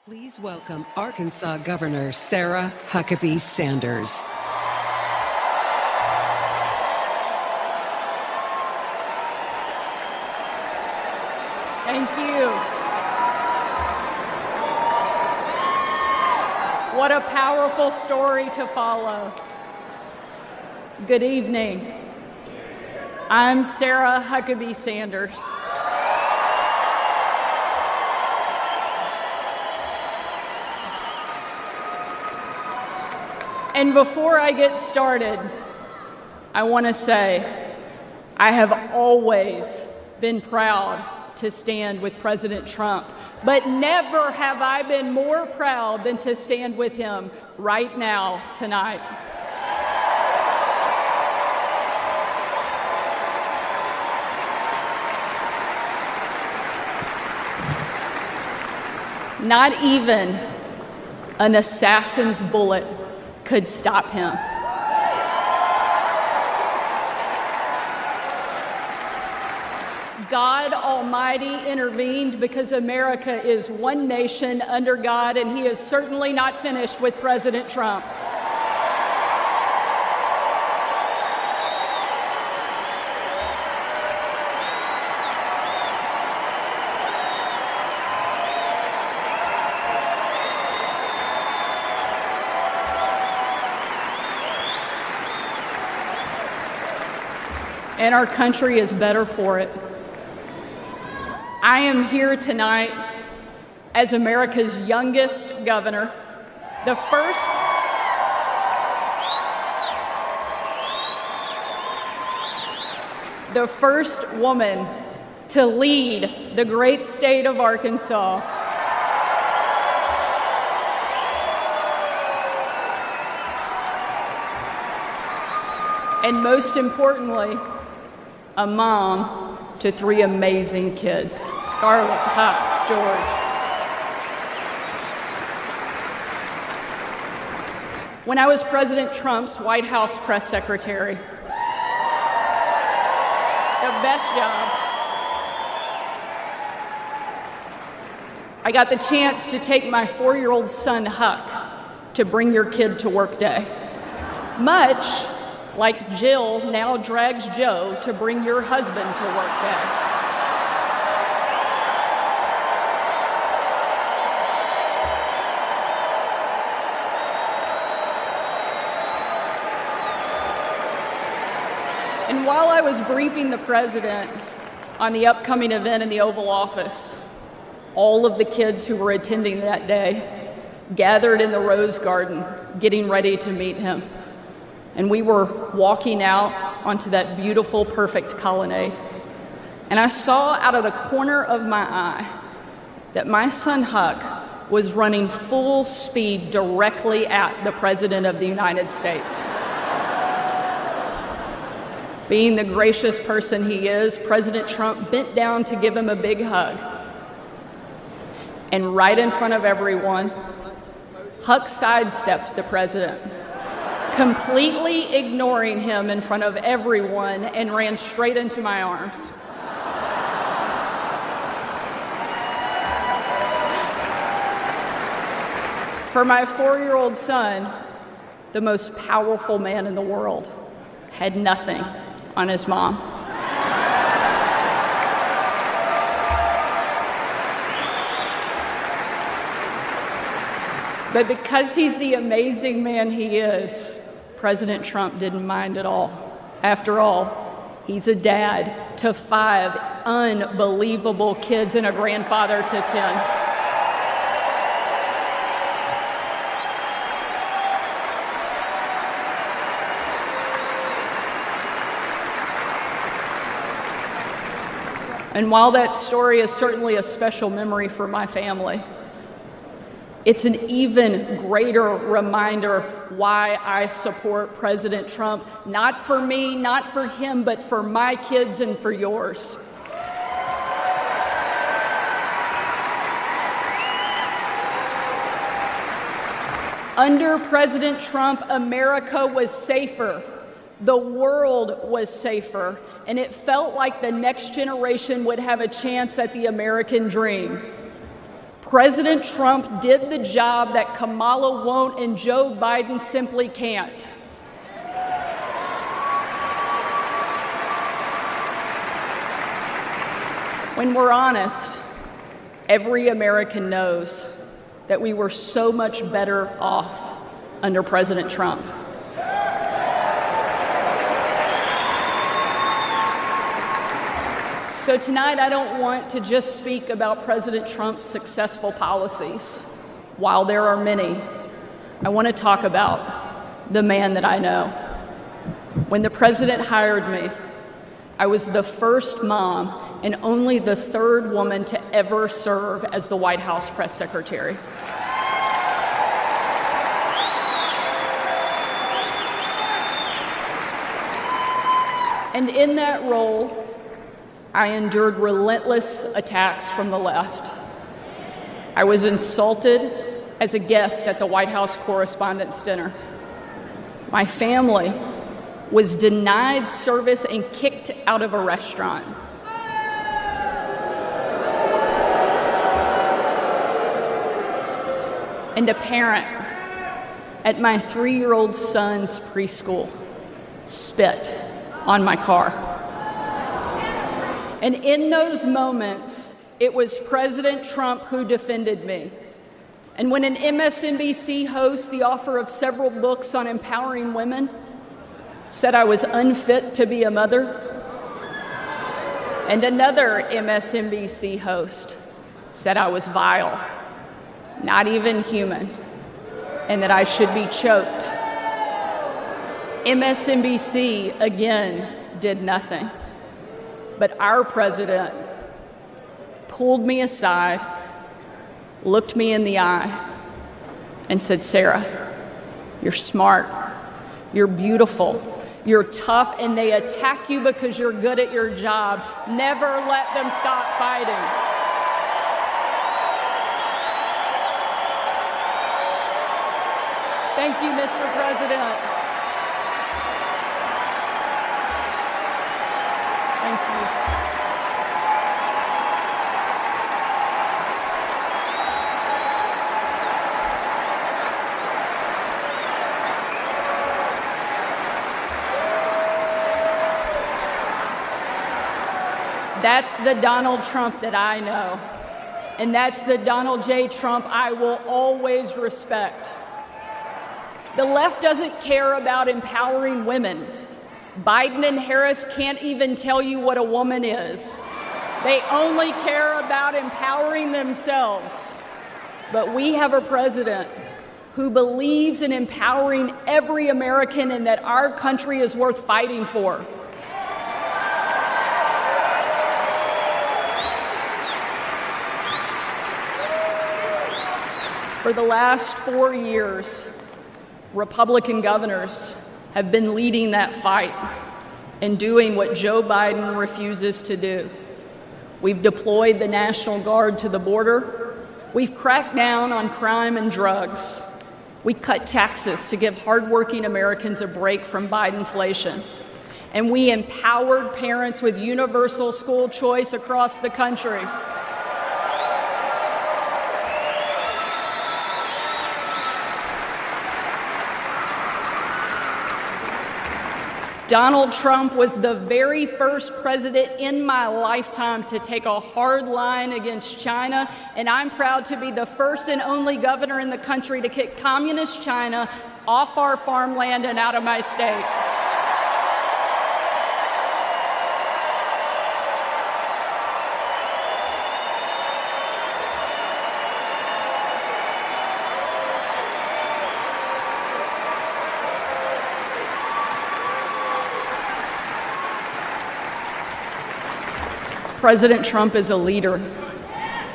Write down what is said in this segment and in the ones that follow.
Please welcome Arkansas Governor SARA HUCKABEE-SANDERs. Thank you. What a powerful story to follow. Good evening. I'm SARA HUCKABEE-SANDERs. And before I get started, I want to say I have always been proud to stand with President Trump, but never have I been more proud than to stand with him right now, tonight. Not even an assassin's bullet could stop him. God Almighty intervened because America is one nation under God, and He is certainly not finished with President Trump. And our country is better for it. I am here tonight as America's youngest governor, the first woman to lead the great state of Arkansas. And most importantly, a mom to 3 amazing kids, Scarlett, Huck, George. When I was President Trump's White House press secretary, the best job, I got the chance to take my 4-year-old son, Huck, to Bring Your Kid to Work Day. Much like Jill now drags Joe to bring your husband to work day. And while I was briefing the president on the upcoming event in the Oval Office, all of the kids who were attending that day gathered in the Rose Garden, getting ready to meet him. And we were walking out onto that beautiful, perfect colonnade. And I saw out of the corner of my eye that my son Huck was running full speed directly at the President of the United States. Being the gracious person he is, President Trump bent down to give him a big hug. And right in front of everyone, Huck sidestepped the president, completely ignoring him in front of everyone, and ran straight into my arms. For my 4-year-old son, the most powerful man in the world had nothing on his mom. But because he's the amazing man he is, President Trump didn't mind at all. After all, he's a dad to 5 unbelievable kids and a grandfather to 10. And while that story is certainly a special memory for my family, it's an even greater reminder why I support President Trump, not for me, not for him, but for my kids and for yours. Under President Trump, America was safer, the world was safer, and it felt like the next generation would have a chance at the American dream. President Trump did the job that Kamala won't and Joe Biden simply can't. When we're honest, every American knows that we were so much better off under President Trump. So tonight, I don't want to just speak about President Trump's successful policies. While there are many, I want to talk about the man that I know. When the president hired me, I was the first mom and only the third woman to ever serve as the White House press secretary. And in that role, I endured relentless attacks from the left. I was insulted as a guest at the White House Correspondents' Dinner. My family was denied service and kicked out of a restaurant. And a parent at my 3-year-old son's preschool spit on my car. And in those moments, it was President Trump who defended me. And when an MSNBC host, the author of several books on empowering women, said I was unfit to be a mother, and another MSNBC host said I was vile, not even human, and that I should be choked, MSNBC again did nothing. But our president pulled me aside, looked me in the eye, and said, "Sarah, you're smart, you're beautiful, you're tough, and they attack you because you're good at your job. Never let them stop fighting." Thank you, Mr. President. Thank you. That's the Donald Trump that I know. And that's the Donald J. Trump I will always respect. The left doesn't care about empowering women. Biden and Harris can't even tell you what a woman is. They only care about empowering themselves. But we have a president who believes in empowering every American and that our country is worth fighting for. For the last 4 years, Republican governors have been leading that fight and doing what Joe Biden refuses to do. We've deployed the National Guard to the border. We've cracked down on crime and drugs. We cut taxes to give hardworking Americans a break from Bidenflation. And we empowered parents with universal school choice across the country. Donald Trump was the very first president in my lifetime to take a hard line against China, and I'm proud to be the first and only governor in the country to kick communist China off our farmland and out of my state. President Trump is a leader,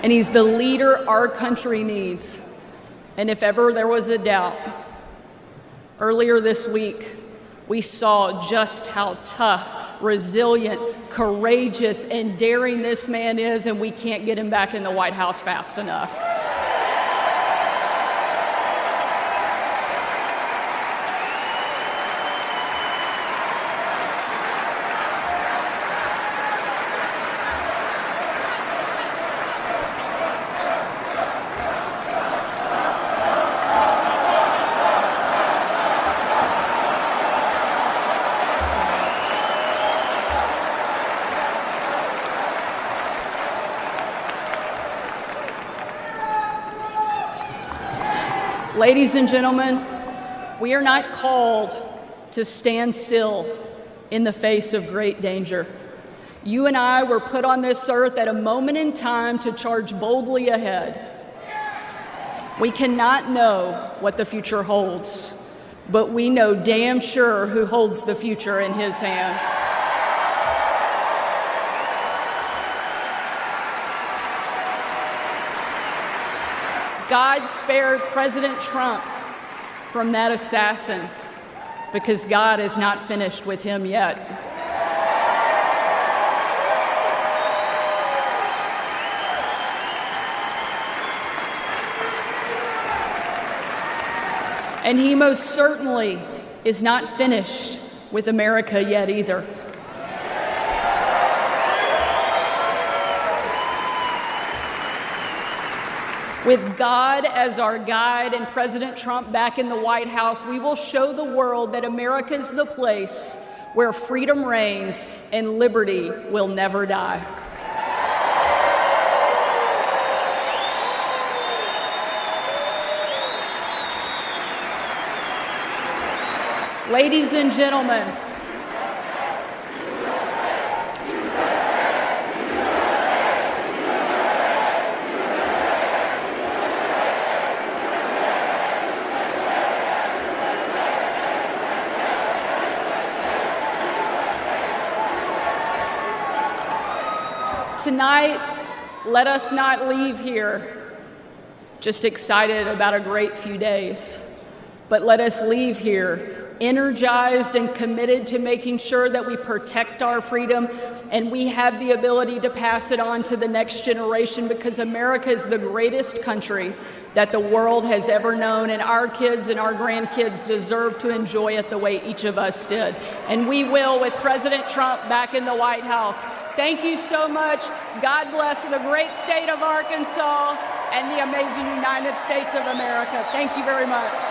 and he's the leader our country needs. And if ever there was a doubt, earlier this week, we saw just how tough, resilient, courageous, and daring this man is, and we can't get him back in the White House fast enough. Ladies and gentlemen, we are not called to stand still in the face of great danger. You and I were put on this earth at a moment in time to charge boldly ahead. We cannot know what the future holds, but we know damn sure who holds the future in his hands. God spared President Trump from that assassin because God is not finished with him yet. And he most certainly is not finished with America yet either. With God as our guide and President Trump back in the White House, we will show the world that America is the place where freedom reigns and liberty will never die. Ladies and gentlemen, tonight, let us not leave here just excited about a great few days, but let us leave here energized and committed to making sure that we protect our freedom and we have the ability to pass it on to the next generation, because America is the greatest country that the world has ever known, and our kids and our grandkids deserve to enjoy it the way each of us did. And we will with President Trump back in the White House. Thank you so much. God bless the great state of Arkansas and the amazing United States of America. Thank you very much.